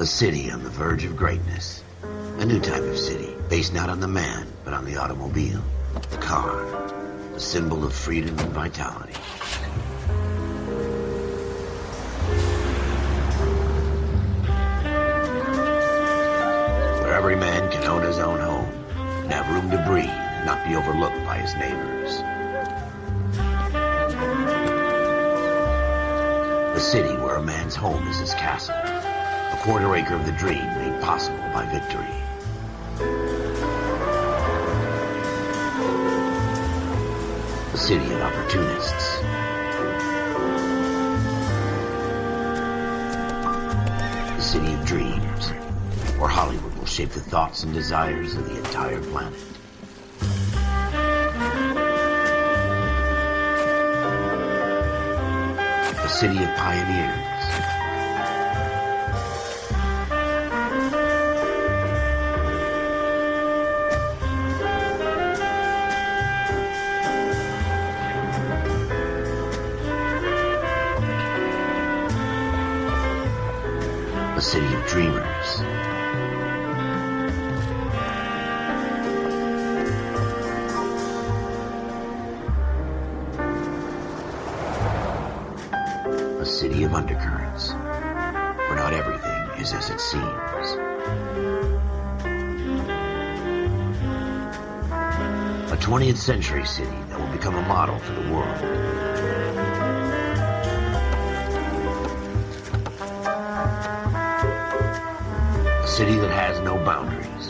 A city on the verge of greatness. A new type of city, based not on the man, but on the automobile. The car. The symbol of freedom and vitality. Where every man can own his own home, and have room to breathe, and not be overlooked by his neighbors. A city where a man's home is his castle. A quarter acre of the dream made possible by victory. A city of opportunists. A city of dreams, where Hollywood will shape the thoughts and desires of the entire planet. A city of pioneers. A city of dreamers. A city of undercurrents, where not everything is as it seems. A 20th century city that will become a model for the world. A city that has no boundaries,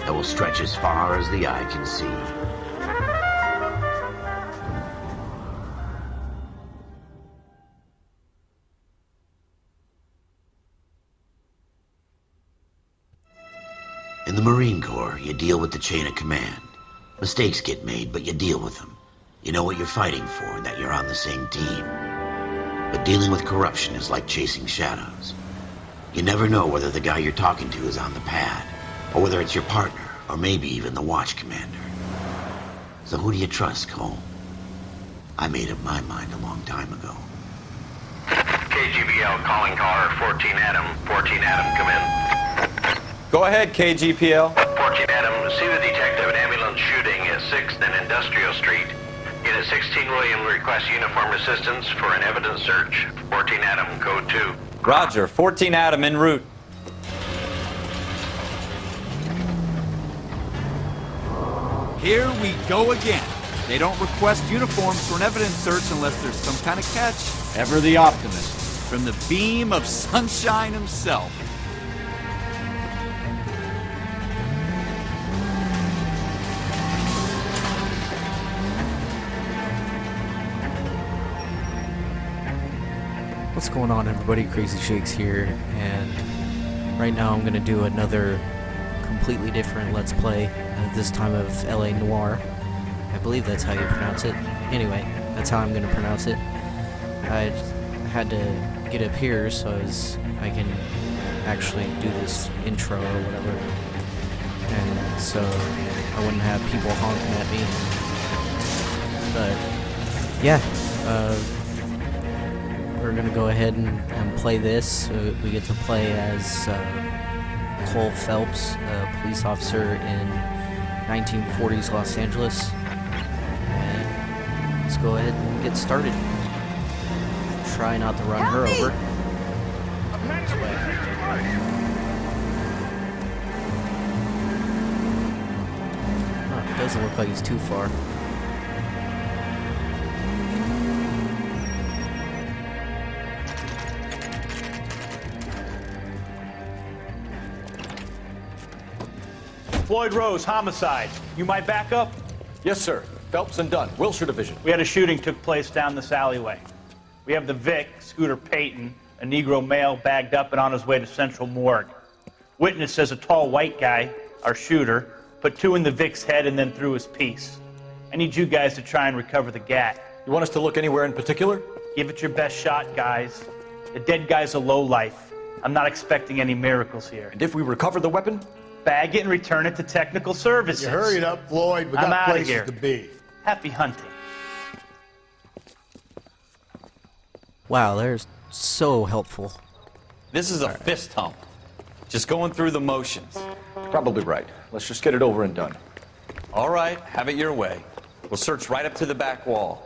that will stretch as far as the eye can see. In the Marine Corps, you deal with the chain of command. Mistakes get made, but you deal with them. You know what you're fighting for, and that you're on the same team. But dealing with corruption is like chasing shadows. You never know whether the guy you're talking to is on the pad, or whether it's your partner, or maybe even the watch commander. So who do you trust, Cole? I made up my mind a long time ago. KGBL calling caller 14 Adam. 14 Adam, come in. Go ahead, KGPL. 14 Adam, see the detective an ambulance shooting at 6th and Industrial Street. Unit 16 William requests uniformed assistance for an evidence search. 14 Adam, code 2. Roger, 14 Adam en route. Here we go again. They don't request uniforms for an evidence search unless there's some kind of catch. Ever the optimist. From the beam of sunshine himself. What's going on, everybody? Crazy Shakes here, and right now I'm going to do another completely different Let's Play, this time of LA Noire. I believe that's how you pronounce it. Anyway, that's how I'm going to pronounce it. I had to get up here so I can actually do this intro or whatever, and so I wouldn't have people honking at me. But yeah, we're gonna go ahead and play this. We get to play as Cole Phelps, a police officer in 1940s Los Angeles. And let's go ahead and get started. Try not to run her over. This way. Oh, it doesn't look like he's too far. Floyd Rose, homicide. You might back up? Yes, sir. Phelps and Dunn, Wilshire Division. We had a shooting took place down this alleyway. We have the Vic, Scooter Payton, a Negro male bagged up and on his way to Central Morgue. Witness says a tall white guy, our shooter, put 2 in the Vic's head and then threw his piece. I need you guys to try and recover the gat. You want us to look anywhere in particular? Give it your best shot, guys. The dead guy's a lowlife. I'm not expecting any miracles here. And if we recover the weapon? Bag it and return it to technical services. You hurry it up, Floyd. We I'm got outta places here. to be. Happy hunting. Wow, they're so helpful. This is a fist hump. Just going through the motions. Probably right. Let's just get it over and done. All right, have it your way. We'll search right up to the back wall.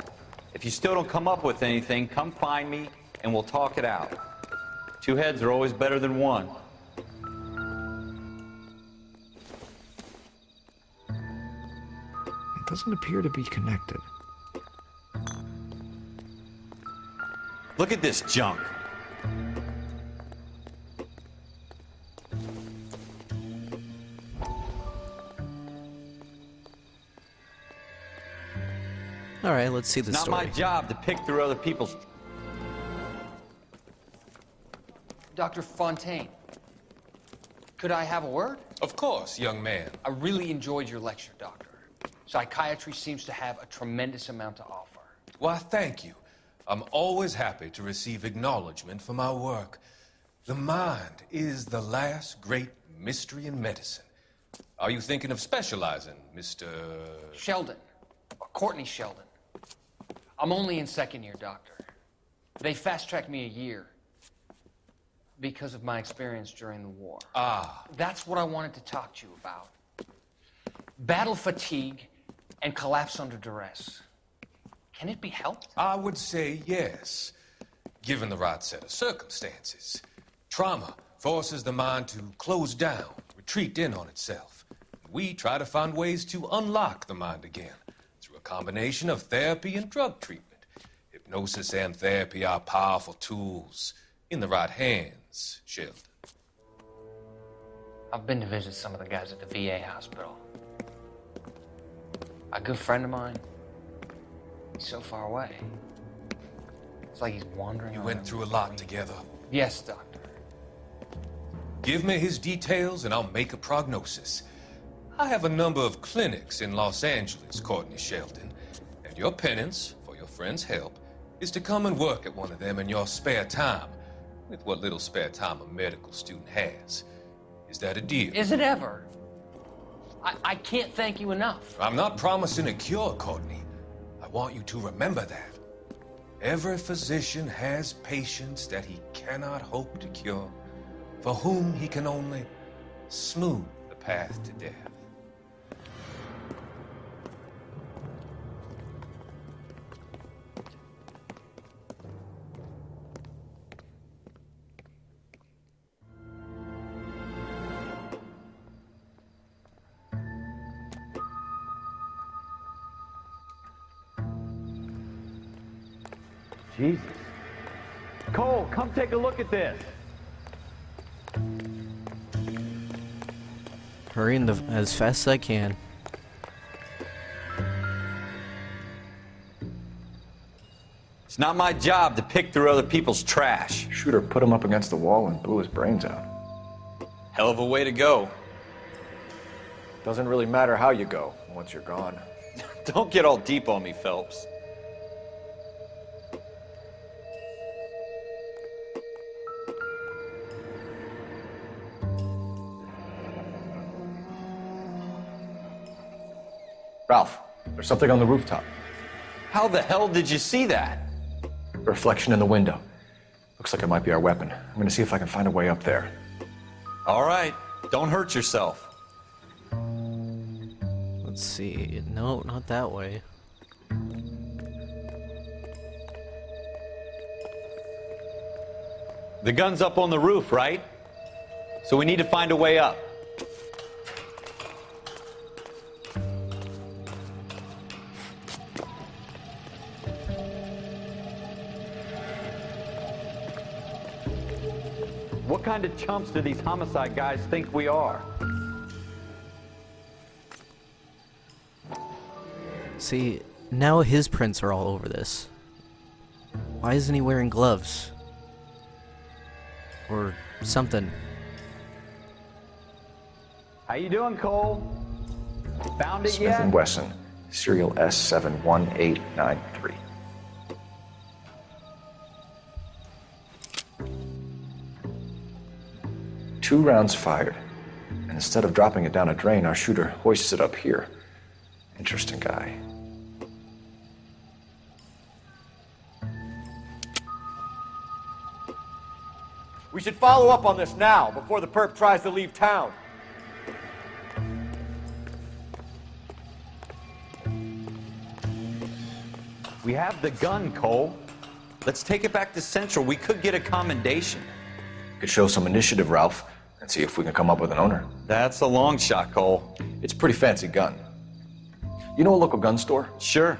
If you still don't come up with anything, come find me and we'll talk it out. Two heads are always better than one. It doesn't appear to be connected. Look at this junk. All right, let's see the It's not story. my job to pick through other people's... Dr. Fontaine, could I have a word? Of course, young man. I really enjoyed your lecture, Doctor. Psychiatry seems to have a tremendous amount to offer. Why, thank you. I'm always happy to receive acknowledgement for my work. The mind is the last great mystery in medicine. Are you thinking of specializing, Mr. Sheldon, or Courtney Sheldon. I'm only in second year, Doctor. They fast-tracked me a year because of my experience during the war. Ah, That's what I wanted to talk to you about. Battle fatigue and collapse under duress. Can it be helped? I would say yes, given the right set of circumstances. Trauma forces the mind to close down, retreat in on itself. We try to find ways to unlock the mind again through a combination of therapy and drug treatment. Hypnosis and therapy are powerful tools in the right hands, Sheldon. I've been to visit some of the guys at the VA hospital. A good friend of mine, he's so far away. It's like he's wandering You around. went through a lot together. Yes, Doctor. Give me his details and I'll make a prognosis. I have a number of clinics in Los Angeles, Courtney Sheldon, and your penance, for your friend's help, is to come and work at one of them in your spare time, with what little spare time a medical student has. Is that a deal? Is it ever? I can't thank you enough. I'm not promising a cure, Courtney. I want you to remember that. Every physician has patients that he cannot hope to cure, for whom he can only smooth the path to death. Jesus. Cole, come take a look at this. Hurrying as fast as I can. It's not my job to pick through other people's trash. Shooter put him up against the wall and blew his brains out. Hell of a way to go. Doesn't really matter how you go once you're gone. Don't get all deep on me, Phelps. Ralph, there's something on the rooftop. How the hell did you see that? A reflection in the window. Looks like it might be our weapon. I'm gonna see if I can find a way up there. All right, don't hurt yourself. Let's see. No, not that way. The gun's up on the roof, right? So we need to find a way up. What kind of chumps do these homicide guys think we are? See, now his prints are all over this. Why isn't he wearing gloves? Or something. How you doing, Cole? Found it Smith yet? & Wesson, serial S71893. Two rounds fired. And instead of dropping it down a drain, our shooter hoists it up here. Interesting guy. We should follow up on this now, before the perp tries to leave town. We have the gun, Cole. Let's take it back to Central. We could get a commendation. Could show some initiative, Ralph, and see if we can come up with an owner. That's a long shot, Cole. It's a pretty fancy gun. You know a local gun store? Sure.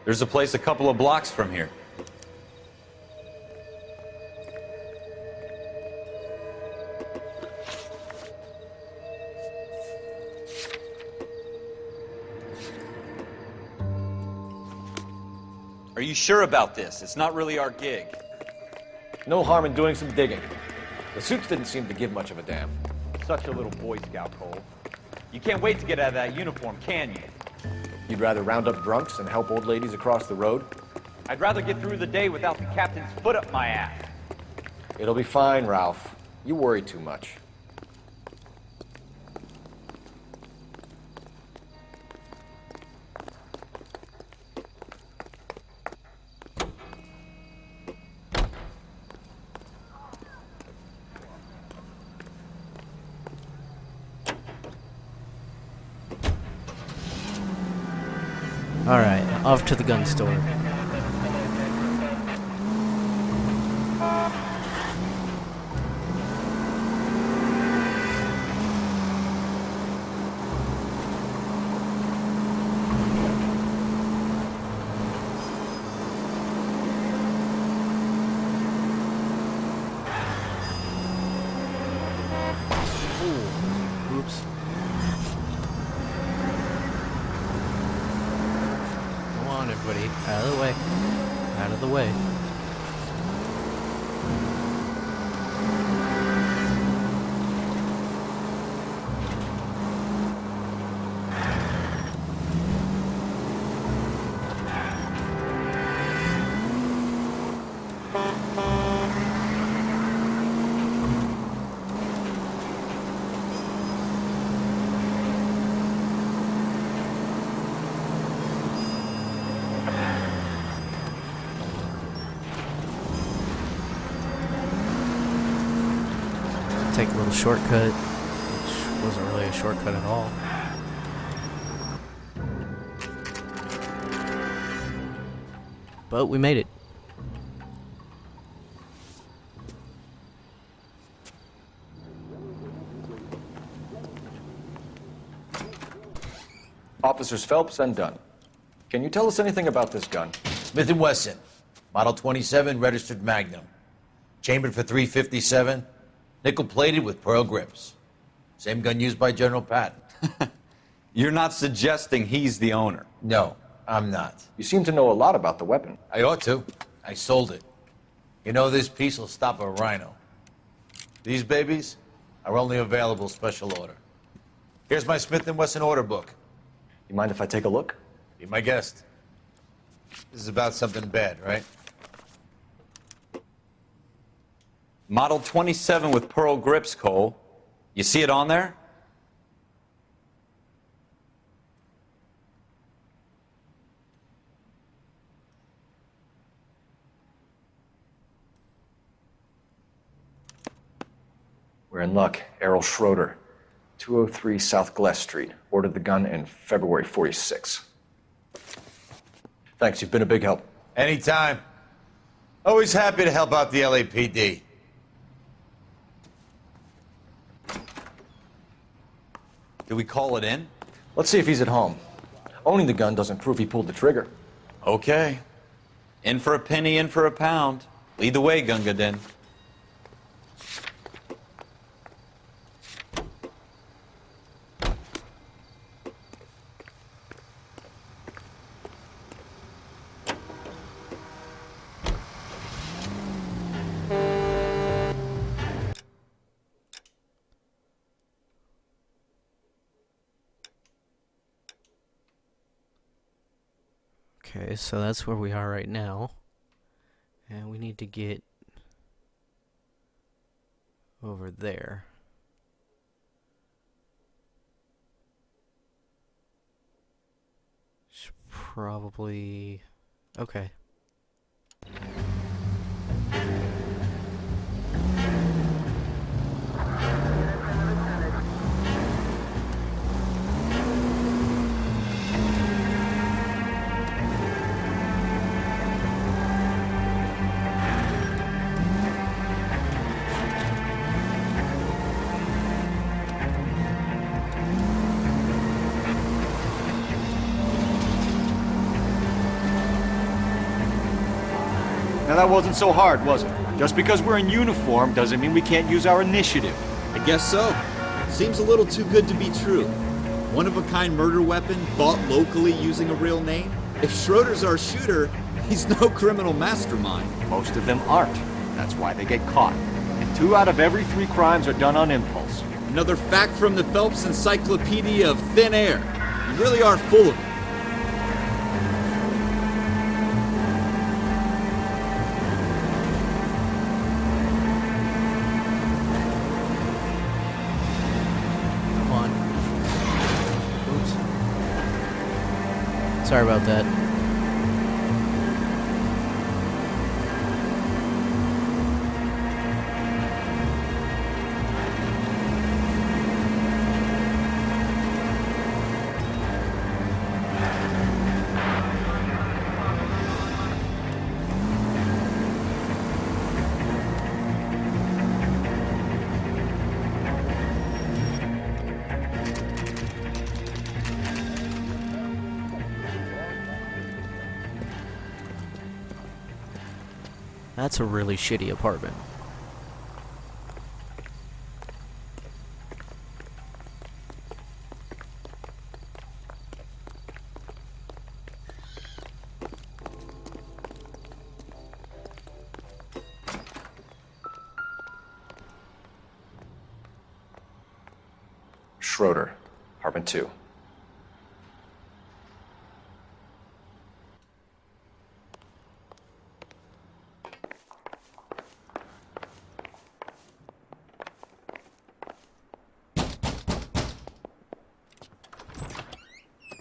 There's a place a couple of blocks from here. Are you sure about this? It's not really our gig. No harm in doing some digging. The suits didn't seem to give much of a damn. Such a little Boy Scout, Cole. You can't wait to get out of that uniform, can you? You'd rather round up drunks and help old ladies across the road? I'd rather get through the day without the captain's foot up my ass. It'll be fine, Ralph. You worry too much. Alright, off to the gun store. Ooh, oops. Come on, everybody. Out of the way. Out of the way. Take a little shortcut, which wasn't really a shortcut at all. But we made it. Officers Phelps and Dunn. Can you tell us anything about this gun? Smith & Wesson, Model 27, registered Magnum. Chambered for .357, nickel-plated with pearl grips. Same gun used by General Patton. You're not suggesting he's the owner? No, I'm not. You seem to know a lot about the weapon. I ought to. I sold it. You know, this piece will stop a rhino. These babies are only available special order. Here's my Smith & Wesson order book. You mind if I take a look? Be my guest. This is about something bad, right? Model 27 with pearl grips, Cole. You see it on there? We're in luck. Errol Schroeder, 203 South Glass Street. Ordered the gun in February '46. Thanks, you've been a big help. Anytime. Always happy to help out the LAPD. Do we call it in? Let's see if he's at home. Owning the gun doesn't prove he pulled the trigger. Okay. In for a penny, in for a pound. Lead the way, Gunga Din. Okay, so that's where we are right now. And we need to get over there. Should probably... Okay. Now that wasn't so hard, was it? Just because we're in uniform doesn't mean we can't use our initiative. I guess so. Seems a little too good to be true. One-of-a-kind murder weapon bought locally using a real name? If Schroeder's our shooter, he's no criminal mastermind. Most of them aren't. That's why they get caught. And 2 out of every 3 crimes are done on impulse. Another fact from the Phelps Encyclopedia of Thin Air. You really are full of it. Come on. Oops. Sorry about that. That's a really shitty apartment. Schroeder, apartment 2.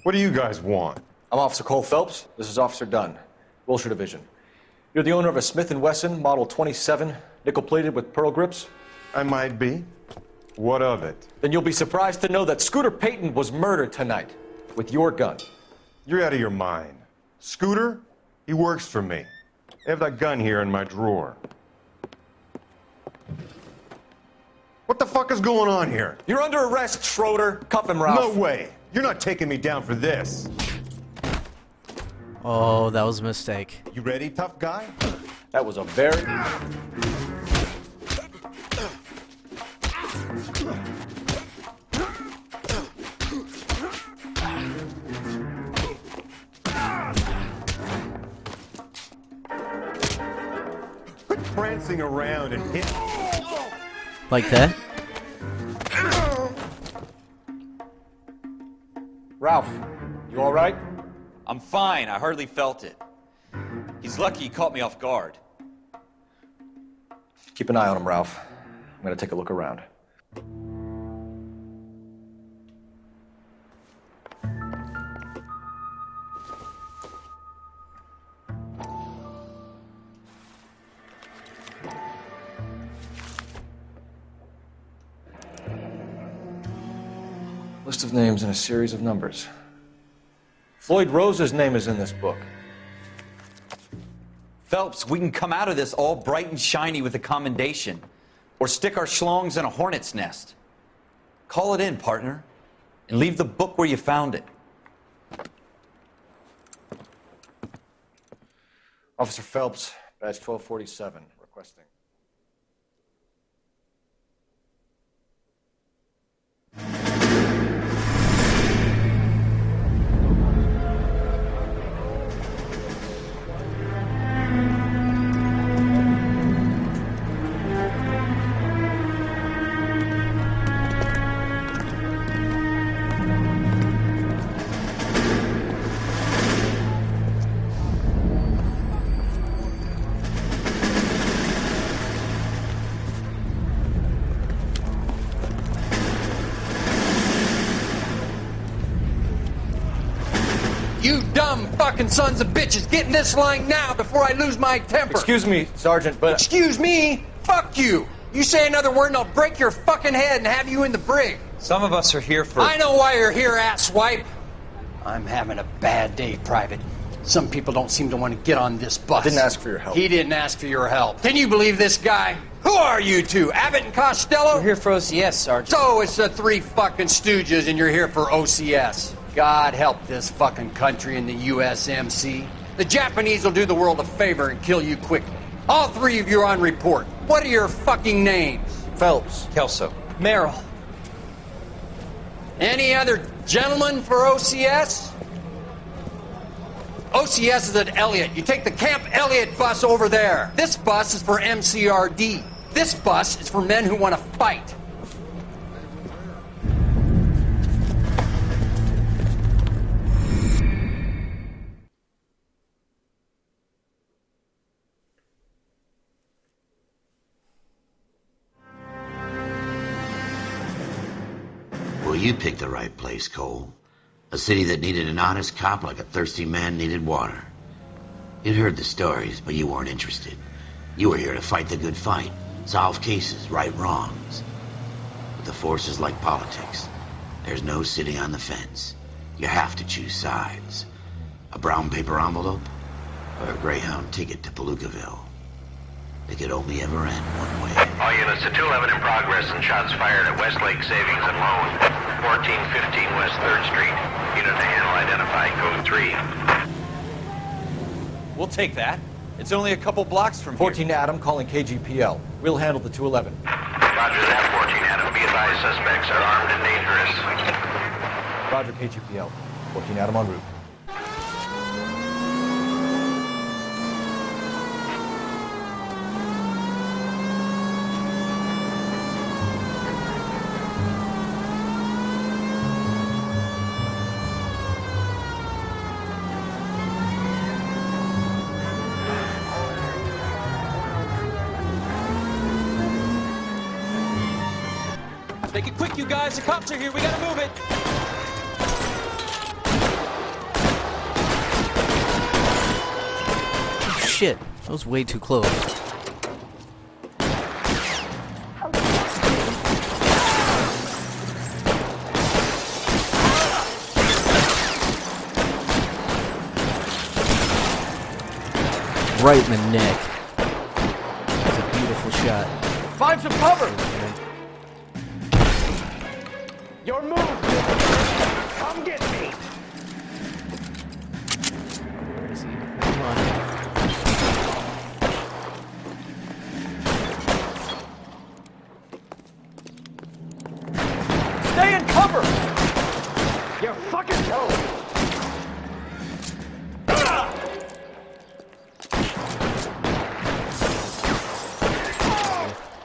What do you guys want? I'm Officer Cole Phelps. This is Officer Dunn, Wilshire Division. You're the owner of a Smith & Wesson Model 27, nickel-plated with pearl grips? I might be. What of it? Then you'll be surprised to know that Scooter Payton was murdered tonight with your gun. You're out of your mind. Scooter? He works for me. I have that gun here in my drawer. What the fuck is going on here? You're under arrest, Schroeder. Cuff him, Ralph. No way. You're not taking me down for this. Oh, that was a mistake. You ready, tough guy? That was a very... Quit prancing around and hit... Like that? Ralph, you all right? I'm fine. I hardly felt it. He's lucky he caught me off guard. Keep an eye on him, Ralph. I'm gonna take a look around. List of names and a series of numbers. Floyd Rose's name is in this book. Phelps, we can come out of this all bright and shiny with a commendation. Or stick our schlongs in a hornet's nest. Call it in, partner. And leave the book where you found it. Officer Phelps, badge 1247, requesting. You dumb fucking sons of bitches, get in this line now before I lose my temper. Excuse me, Sergeant, but... Excuse me? Fuck you. You say another word and I'll break your fucking head and have you in the brig. Some of us are here for... I know why you're here, asswipe. I'm having a bad day, Private. Some people don't seem to want to get on this bus. I didn't ask for your help. He didn't ask for your help. Can you believe this guy? Who are you two? Abbott and Costello? We're here for OCS, Sergeant. So it's the 3 fucking stooges and you're here for OCS. God help this fucking country and the USMC. The Japanese will do the world a favor and kill you quickly. All three of you are on report. What are your fucking names? Phelps. Kelso. Merrill. Any other gentlemen for OCS? OCS is at Elliott. You take the Camp Elliott bus over there. This bus is for MCRD. This bus is for men who want to fight. Well, you picked the right place, Cole. A city that needed an honest cop like a thirsty man needed water. You'd heard the stories, but you weren't interested. You were here to fight the good fight, solve cases, right wrongs. But the force is like politics. There's no sitting on the fence. You have to choose sides. A brown paper envelope or a Greyhound ticket to Palookaville. It could only ever end one way. All units to 211 in progress and shots fired at Westlake Savings and Loan, 1415 West 3rd Street. Unit to handle identify, code 3. We'll take that. It's only a couple blocks from here. 14 Adam calling KGPL. We'll handle the 211. Roger that, 14 Adam. Be advised, suspects are armed and dangerous. Roger, KGPL. 14 Adam en route. Make it quick, you guys. The cops are here. We gotta move it. Shit, that was way too close. Right in the neck. That's a beautiful shot. Find some cover! Your move! Come get me! Where is he? Come on. Stay in cover! You're fucking told!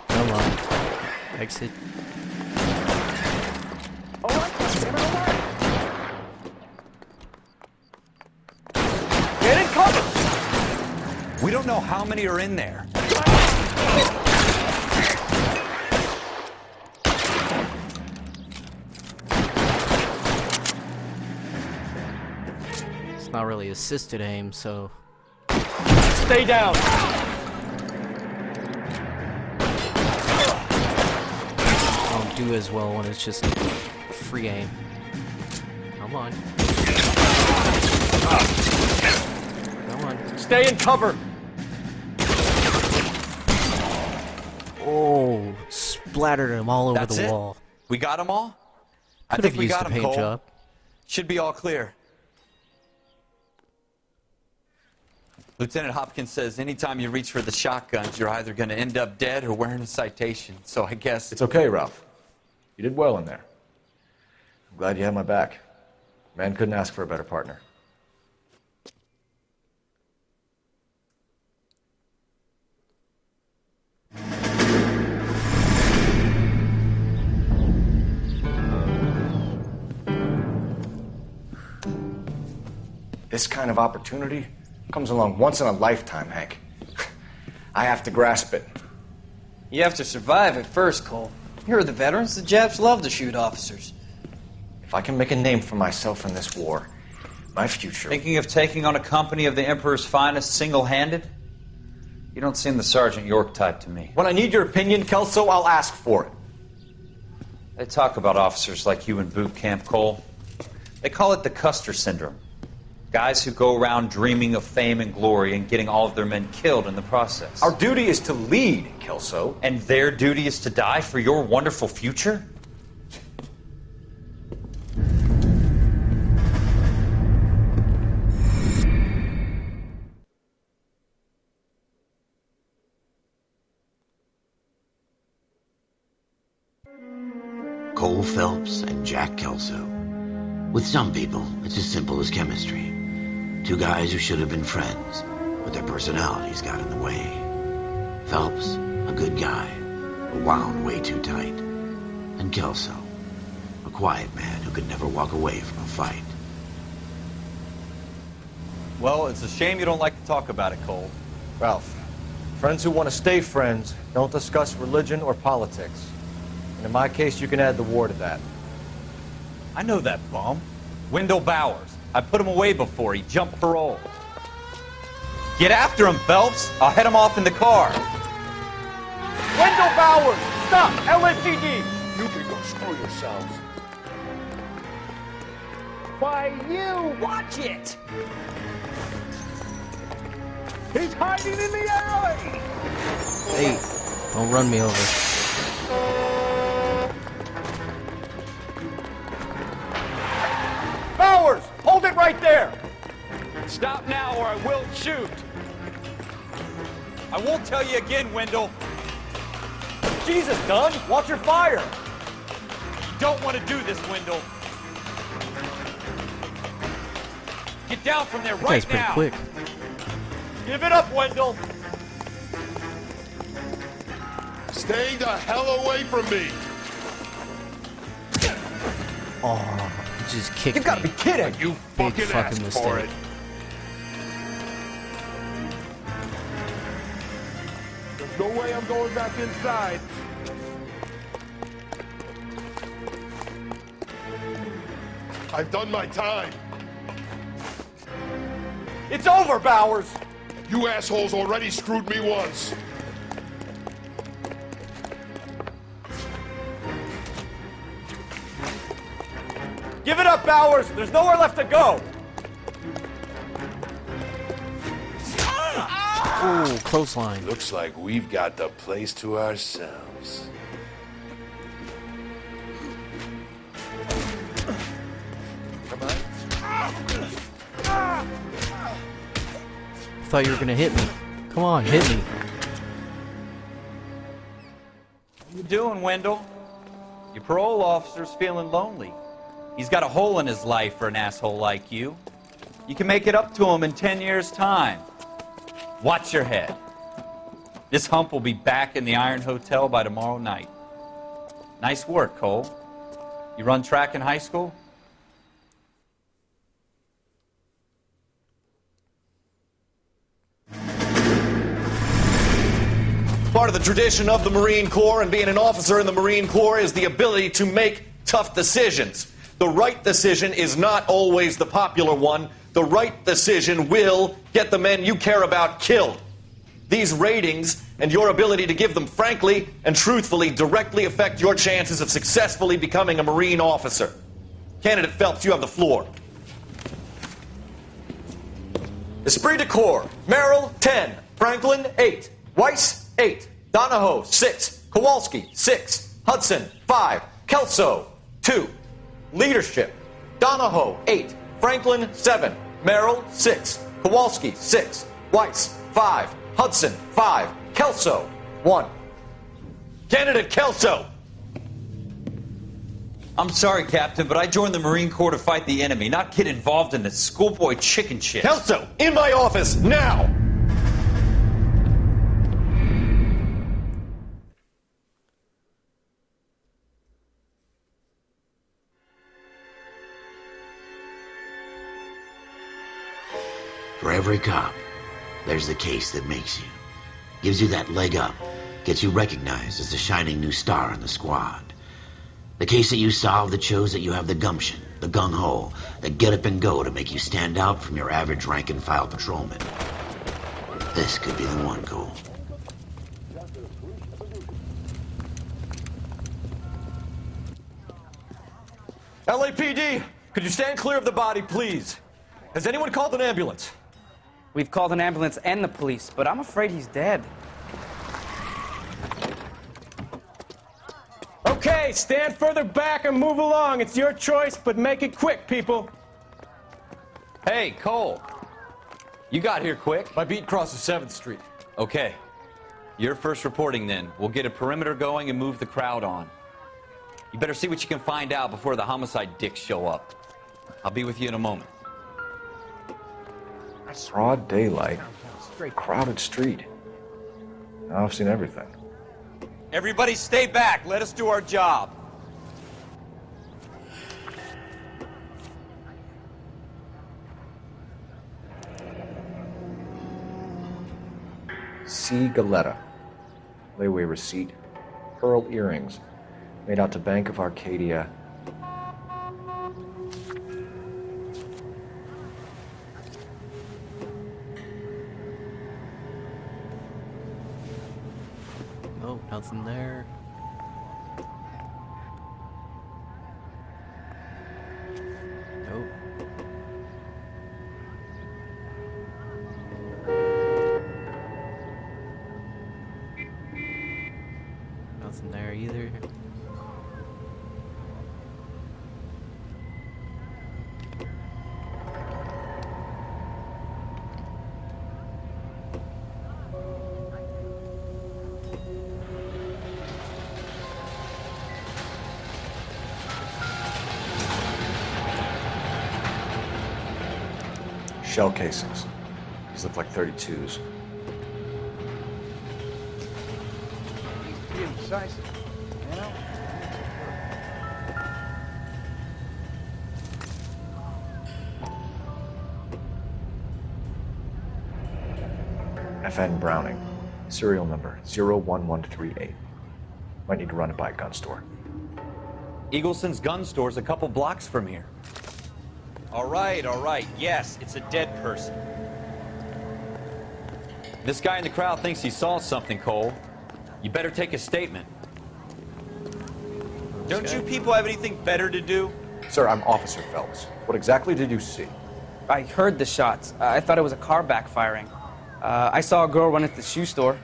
Come on. Exit. Get in cover! We don't know how many are in there. It's not really assisted aim, so... Stay down! I don't do as well when it's just free aim. Come on. Come on. Stay in cover! Oh, splattered him all over That's the it? wall. We got them all? I Could think have we used got a them, paint Cole. job. Should be all clear. Lieutenant Hopkins says anytime you reach for the shotguns, you're either going to end up dead or wearing a citation. So I guess... It's okay, Ralph. You did well in there. I'm glad you had my back. Man couldn't ask for a better partner. This kind of opportunity comes along once in a lifetime, Hank. I have to grasp it. You have to survive it first, Cole. You're the veterans. The Japs love to shoot officers. If I can make a name for myself in this war, my future... Thinking of taking on a company of the Emperor's finest single-handed? You don't seem the Sergeant York type to me. When I need your opinion, Kelso, I'll ask for it. They talk about officers like you in boot camp, Cole. They call it the Custer Syndrome. Guys who go around dreaming of fame and glory and getting all of their men killed in the process. Our duty is to lead, Kelso. And their duty is to die for your wonderful future? Cole Phelps and Jack Kelso. With some people, it's as simple as chemistry. Two guys who should have been friends, but their personalities got in the way. Phelps, a good guy, but wound way too tight. And Kelso, a quiet man who could never walk away from a fight. Well, it's a shame you don't like to talk about it, Cole. Ralph, friends who want to stay friends don't discuss religion or politics. And in my case, you can add the war to that. I know that bum. Wendell Bowers. I put him away before he jumped parole. Get after him, Phelps. I'll head him off in the car. Wendell Bowers! Stop! LAPD! You can go screw yourselves. Why, you! Watch it! He's hiding in the alley! Hey, don't run me over. Bowers! Hold it right there! Stop now or I will shoot! I won't tell you again, Wendell. Jesus, Dunn! Watch your fire! You don't want to do this, Wendell. Get down from there right now! That's pretty quick. Give it up, Wendell! Stay the hell away from me! Oh, he just kicked me. You gotta be kidding! You Big fucking fucking asked mistake. for it. There's no way I'm going back inside. I've done my time. It's over, Bowers! You assholes already screwed me once. Give it up, Bowers! There's nowhere left to go! Ooh, clothesline. Looks like we've got the place to ourselves. Come on. Thought you were gonna hit me. Come on, hit me. What you doing, Wendell? Your parole officer's feeling lonely. He's got a hole in his life for an asshole like you. You can make it up to him in 10 years' time. Watch your head. This hump will be back in the Iron Hotel by tomorrow night. Nice work, Cole. You run track in high school? Part of the tradition of the Marine Corps and being an officer in the Marine Corps is the ability to make tough decisions. The right decision is not always the popular one. The right decision will get the men you care about killed. These ratings and your ability to give them frankly and truthfully directly affect your chances of successfully becoming a Marine officer. Candidate Phelps, you have the floor. Esprit de Corps, Merrill, 10. Franklin, 8. Weiss, 8. Donahoe, 6. Kowalski, 6. Hudson, 5. Kelso, 2. Leadership, Donahoe, 8. Franklin, 7. Merrill, 6. Kowalski, 6. Weiss, 5. Hudson, 5. Kelso, 1. Candidate Kelso! I'm sorry, Captain, but I joined the Marine Corps to fight the enemy, not get involved in this schoolboy chicken shit. Kelso, in my office, now! For every cop, there's the case that makes you. Gives you that leg up. Gets you recognized as the shining new star in the squad. The case that you solve that shows that you have the gumption, the gung-ho, the get up and go to make you stand out from your average rank-and-file patrolman. This could be the one, Cole. LAPD, could you stand clear of the body, please? Has anyone called an ambulance? We've called an ambulance and the police, but I'm afraid he's dead. Okay, stand further back and move along. It's your choice, but make it quick, people. Hey, Cole. You got here quick. My beat crosses 7th Street. Okay. You're first reporting then. We'll get a perimeter going and move the crowd on. You better see what you can find out before the homicide dicks show up. I'll be with you in a moment. Broad daylight, crowded street. Now I've seen everything. Everybody stay back. Let us do our job. C. Galetta. Layaway receipt. Pearl earrings. Made out to Bank of Arcadia. Oh, nothing there. Nope. Nothing there either. Shell casings. These look like 32s. Pretty incisive, you know? FN Browning. Serial number 01138. Might need to run it by a gun store. Eagleson's gun store's a couple blocks from here. All right. Yes, it's a dead person. This guy in the crowd thinks he saw something, Cole. You better take a statement. Don't you people have anything better to do? Sir, I'm Officer Phelps. What exactly did you see? I heard the shots. I thought it was a car backfiring. I saw a girl run into the shoe store.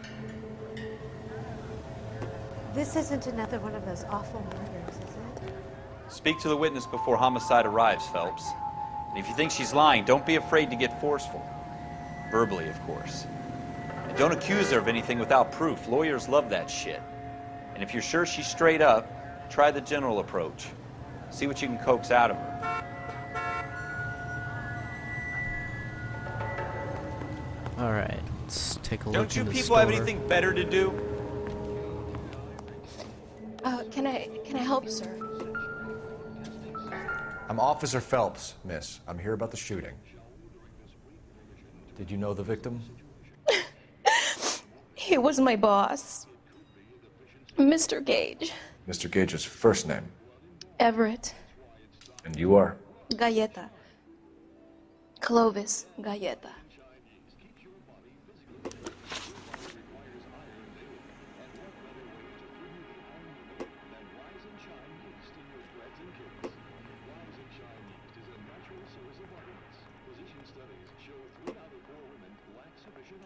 This isn't another one of those awful murders, is it? Speak to the witness before homicide arrives, Phelps. And if you think she's lying, don't be afraid to get forceful. Verbally, of course. And don't accuse her of anything without proof. Lawyers love that shit. And if you're sure she's straight up, try the general approach. See what you can coax out of her. All right, let's take a look. Don't you in the people have store. anything better to do? Can I help, sir? I'm Officer Phelps, miss. I'm here about the shooting. Did you know the victim? He was my boss, Mr. Gage. Mr. Gage's first name. Everett. And you are? Galleta. Clovis Galleta.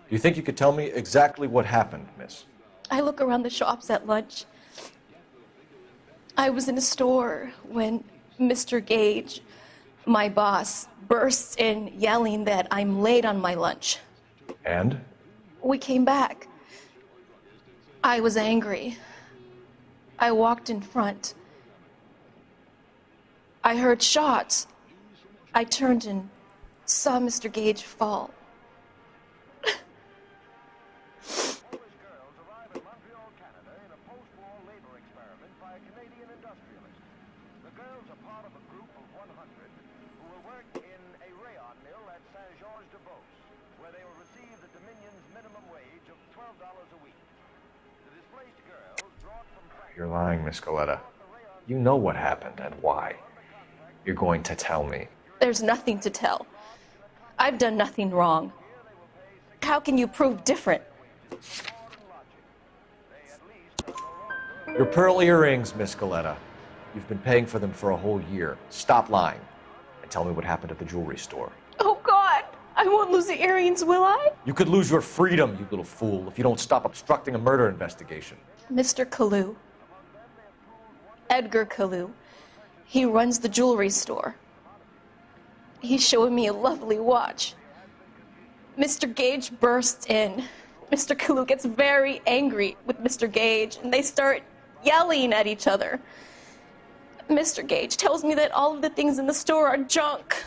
Do you think you could tell me exactly what happened, miss? I look around the shops at lunch. I was in a store when Mr. Gage, my boss, bursts in yelling that I'm late on my lunch. And? We came back. I was angry. I walked in front. I heard shots. I turned and saw Mr. Gage fall. You're lying, Miss Galetta. You know what happened and why. You're going to tell me. There's nothing to tell. I've done nothing wrong. How can you prove different? Your pearl earrings, Miss Galetta. You've been paying for them for a whole year. Stop lying and tell me what happened at the jewelry store. Oh, God! I won't lose the earrings, will I? You could lose your freedom, you little fool, if you don't stop obstructing a murder investigation. Mr. Kalu. Edgar Kalu. He runs the jewelry store. He's showing me a lovely watch. Mr. Gage bursts in. Mr. Kalu gets very angry with Mr. Gage, and they start yelling at each other. Mr. Gage tells me that all of the things in the store are junk,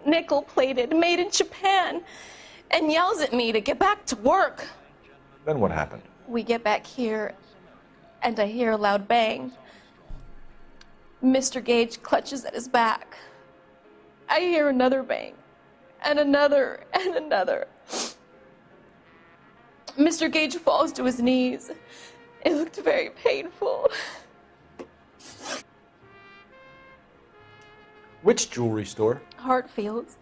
nickel-plated, made in Japan, and yells at me to get back to work. Then what happened? We get back here, and I hear a loud bang. Mr. Gage clutches at his back. I hear another bang, and another, and another. Mr. Gage falls to his knees. It looked very painful. Which jewelry store? Hartfield's.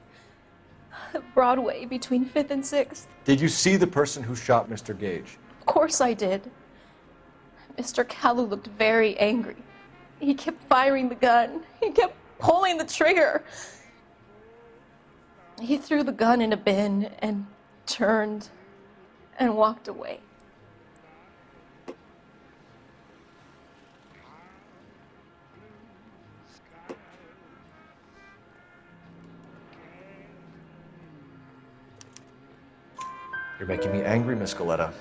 Broadway, between 5th and 6th. Did you see the person who shot Mr. Gage? Of course I did. Mr. Kalu looked very angry. He kept firing the gun. He kept pulling the trigger. He threw the gun in a bin and turned and walked away. You're making me angry, Miss Galetta.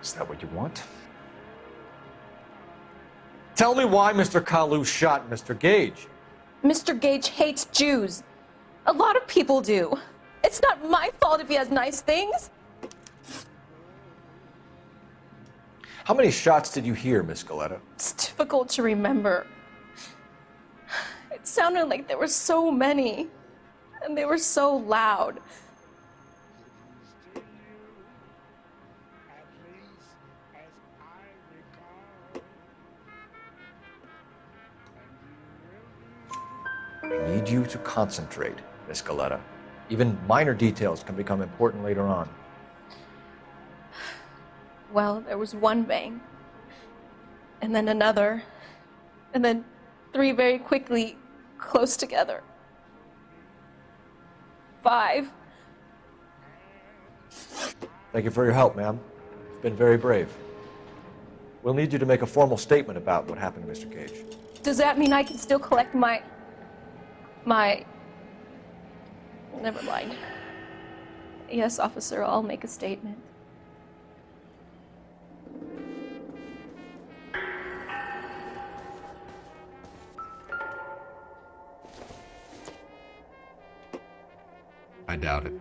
Is that what you want? Tell me why Mr. Kalu shot Mr. Gage. Mr. Gage hates Jews. A lot of people do. It's not my fault if he has nice things. How many shots did you hear, Miss Galetta? It's difficult to remember. It sounded like there were so many, and they were so loud. I need you to concentrate, Miss Galetta. Even minor details can become important later on. Well, there was one bang, and then another, and then 3 very quickly, close together. 5. Thank you for your help, ma'am. You've been very brave. We'll need you to make a formal statement about what happened to Mr. Gage. Does that mean I can still collect my... Never mind. Yes, officer, I'll make a statement. I doubt it.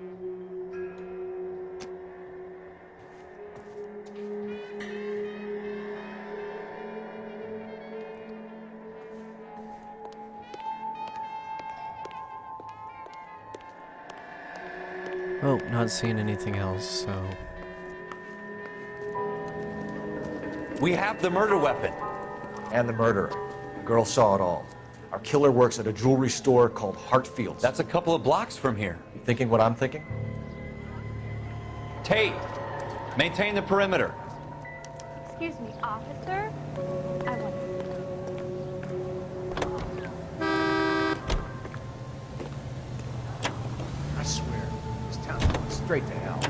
Oh, not seeing anything else, so... We have the murder weapon. And the murderer. The girl saw it all. Our killer works at a jewelry store called Hartfield's. That's a couple of blocks from here. You thinking what I'm thinking? Tate, maintain the perimeter. Excuse me, officer? I want to... I swear, this town's going straight to hell.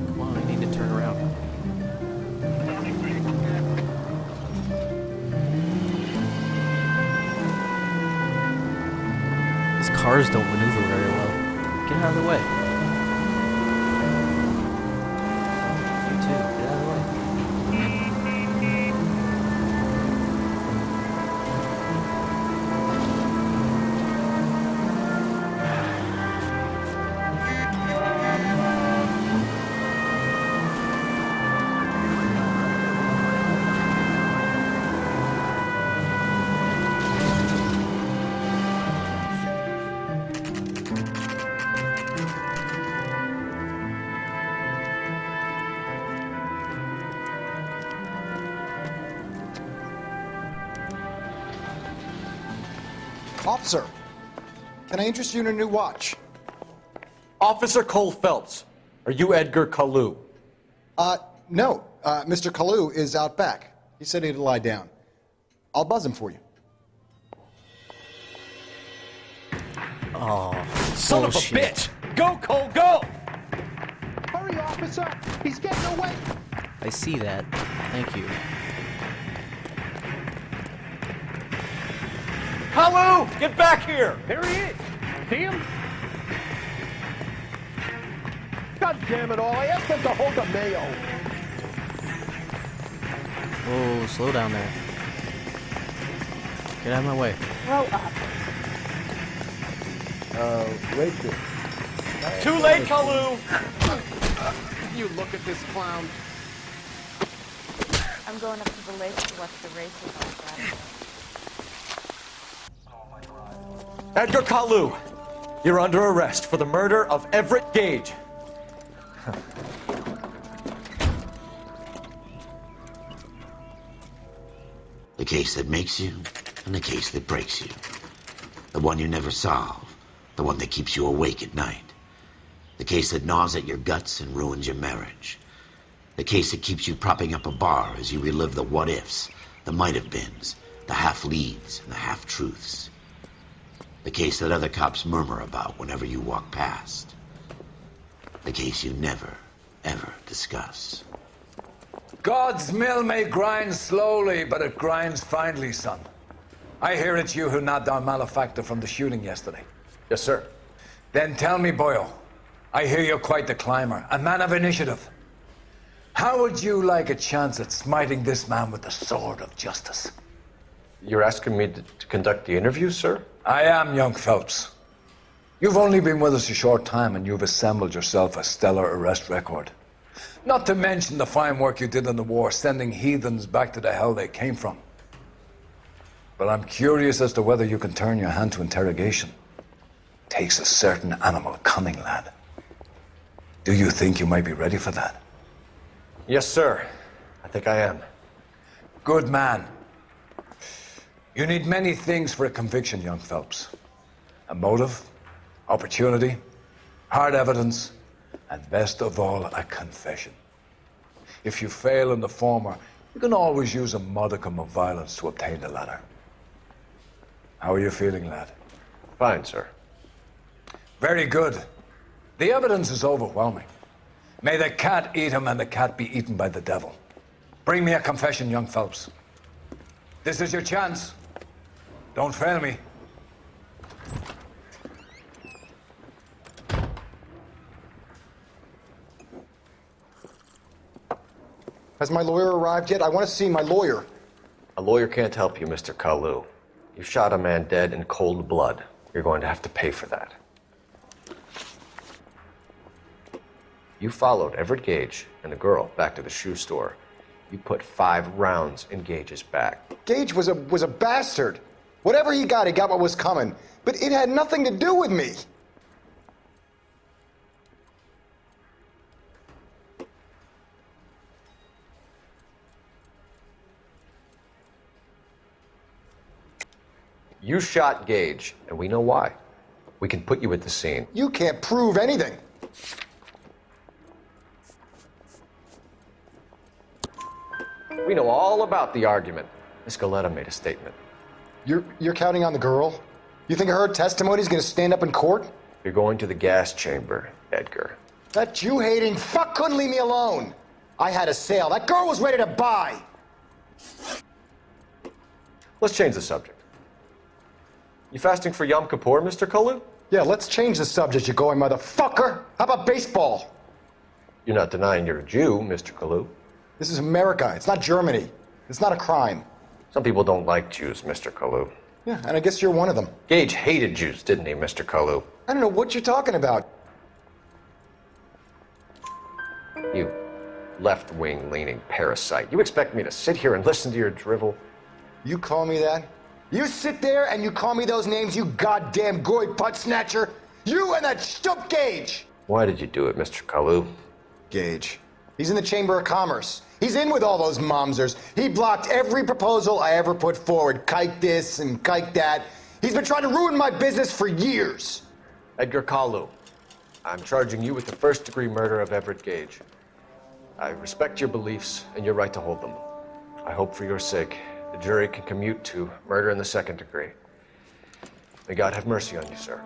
Come on, I need to turn around. These cars don't maneuver very well. Get out of the way. You too, get out of the way. Officer, can I interest you in a new watch? Officer Cole Phelps, are you Edgar Kalu? No. Mr. Kalu is out back. He said he'd lie down. I'll buzz him for you. Oh, Son of a bitch! Go, Cole, go! Hurry, officer! He's getting away! I see that. Thank you. Kalu, get back here! There he is. See him? God damn it all, I asked them to hold the mail. Whoa, slow down there. Get out of my way. Grow up. Wait there. Too late, Kalu! You look at this clown. I'm going up to the lake to watch the races on Saturday. Edgar Kalu, you're under arrest for the murder of Everett Gage. The case that makes you, and the case that breaks you. The one you never solve, the one that keeps you awake at night. The case that gnaws at your guts and ruins your marriage. The case that keeps you propping up a bar as you relive the what-ifs, the might-have-beens, the half-leads, and the half-truths. The case that other cops murmur about whenever you walk past. The case you never, ever discuss. God's mill may grind slowly, but it grinds finely, son. I hear it's you who nabbed our malefactor from the shooting yesterday. Yes, sir. Then tell me, Boyle, I hear you're quite the climber, a man of initiative. How would you like a chance at smiting this man with the sword of justice? You're asking me to conduct the interview, sir? I am, young Phelps. You've only been with us a short time and you've assembled yourself a stellar arrest record. Not to mention the fine work you did in the war, sending heathens back to the hell they came from. But I'm curious as to whether you can turn your hand to interrogation. Takes a certain animal cunning, lad. Do you think you might be ready for that? Yes, sir. I think I am. Good man. You need many things for a conviction, young Phelps. A motive, opportunity, hard evidence, and best of all, a confession. If you fail in the former, you can always use a modicum of violence to obtain the latter. How are you feeling, lad? Fine, sir. Very good. The evidence is overwhelming. May the cat eat him and the cat be eaten by the devil. Bring me a confession, young Phelps. This is your chance. Don't fail me. Has my lawyer arrived yet? I want to see my lawyer. A lawyer can't help you, Mr. Kalu. You shot a man dead in cold blood. You're going to have to pay for that. You followed Everett Gage and the girl back to the shoe store. You put 5 rounds in Gage's back. Gage was a bastard. Whatever he got what was coming. But it had nothing to do with me. You shot Gage, and we know why. We can put you at the scene. You can't prove anything. We know all about the argument. Miss Galetta made a statement. You're counting on the girl? You think her testimony is going to stand up in court? You're going to the gas chamber, Edgar. That Jew-hating fuck couldn't leave me alone. I had a sale. That girl was ready to buy. Let's change the subject. You fasting for Yom Kippur, Mr. Kalu? Yeah, let's change the subject, you going motherfucker. How about baseball? You're not denying you're a Jew, Mr. Kalu. This is America. It's not Germany. It's not a crime. Some people don't like Jews, Mr. Kalu. Yeah, and I guess you're one of them. Gage hated Jews, didn't he, Mr. Kalu? I don't know what you're talking about. You left-wing leaning parasite. You expect me to sit here and listen to your drivel? You call me that? You sit there and you call me those names, you goddamn goy butt snatcher? You and that stup Gage! Why did you do it, Mr. Kalu? Gage. He's in the Chamber of Commerce. He's in with all those momsers. He blocked every proposal I ever put forward. Kike this and kike that. He's been trying to ruin my business for years. Edgar Kalu, I'm charging you with the first-degree murder of Everett Gage. I respect your beliefs and your right to hold them. I hope for your sake the jury can commute to murder in the second degree. May God have mercy on you, sir.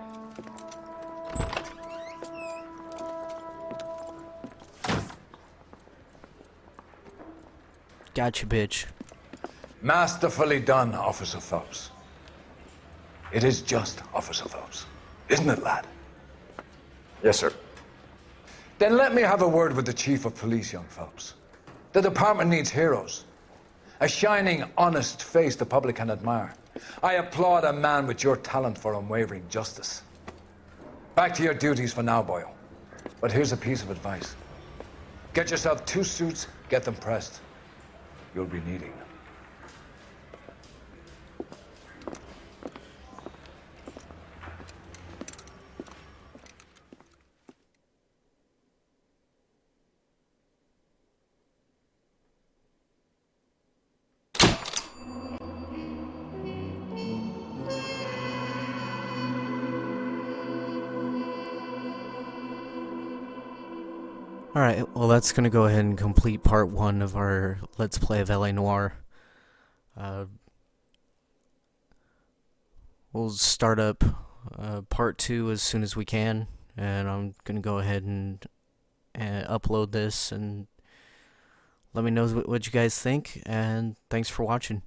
Gotcha, bitch. Masterfully done, Officer Phelps. It is just Officer Phelps. Isn't it, lad? Yes, sir. Then let me have a word with the chief of police, young folks. The department needs heroes. A shining, honest face the public can admire. I applaud a man with your talent for unwavering justice. Back to your duties for now, Boyle. But here's a piece of advice. Get yourself 2 suits, get them pressed. You'll be needing them. Alright, well that's going to go ahead and complete part 1 of our Let's Play of LA Noire. We'll start up part 2 as soon as we can, and I'm going to go ahead and upload this, and let me know what you guys think, and thanks for watching.